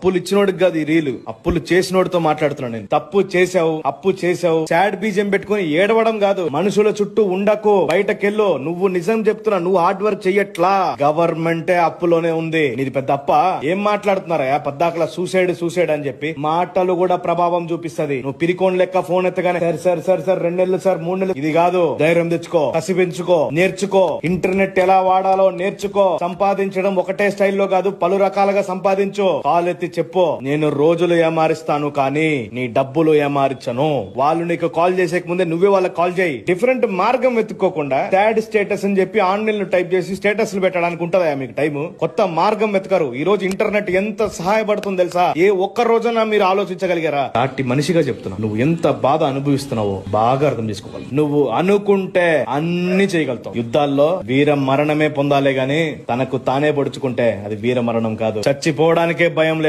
అప్పులు ఇచ్చినోడికి కాదు ఈ రీలు, అప్పులు చేసినోడితో మాట్లాడుతున్నాను నేను. తప్పు చేసావు, అప్పు చేసావు, సాడ్ బీజం పెట్టుకుని ఏడవడం కాదు. మనుషుల చుట్టూ ఉండకు, బయటకెళ్ళు. నువ్వు నిజం చెప్తున్నా, నువ్వు హార్డ్ వర్క్ చెయ్యట్లా. గవర్నమెంటే అప్పులోనే ఉంది. నీది పెద్ద అప్ప. ఏం మాట్లాడుతున్నారా పద్దాకలా సూసైడ్ అని చెప్పి? మాటలు కూడా ప్రభావం చూపిస్తది. నువ్వు పిరికోన్ లెక్క ఫోన్ ఎత్తగానే సార్ 2 నెలలు సార్ 3 నెలలు, ఇది కాదు. ధైర్యం తెచ్చుకో, కసి పెంచుకో, నేర్చుకో. ఇంటర్నెట్ ఎలా వాడాలో నేర్చుకో. సంపాదించడం ఒకటే స్టైల్లో కాదు, పలు రకాలుగా సంపాదించు. కాల్ ఎత్తి చెప్పు, నేను రోజులు ఏమారిస్తాను కానీ నీ డబ్బులు ఏమారించను. వాళ్ళు నీకు కాల్ చేసే ముందే నువ్వే వాళ్ళకి కాల్ చేయి. డిఫరెంట్ మార్గం వెతుక్కోకుండా సాడ్ స్టేటస్ అని చెప్పి ఆన్లైన్ లో టైప్ చేసి స్టేటస్ పెట్టడానికి ఉంటదా మీకు టైం? కొత్త మార్గం వెతకరు. ఈ రోజు ఇంటర్నెట్ ఎంత సహాయపడుతుంది తెలుసా? ఏ ఒక్క రోజున మీరు ఆలోచించగలిగారా? నాటి మనిషిగా చెప్తున్నా, నువ్వు ఎంత బాధ అనుభవిస్తున్నావో బాగా అర్థం చేసుకోవాలి. నువ్వు అనుకుంటే అన్ని చేయగలుగుతావు. యుద్ధాల్లో వీర మరణమే పొందాలే గాని తనకు తానే పొడుచుకుంటే అది వీర మరణం కాదు. చచ్చిపోవడానికే భయం లేదు.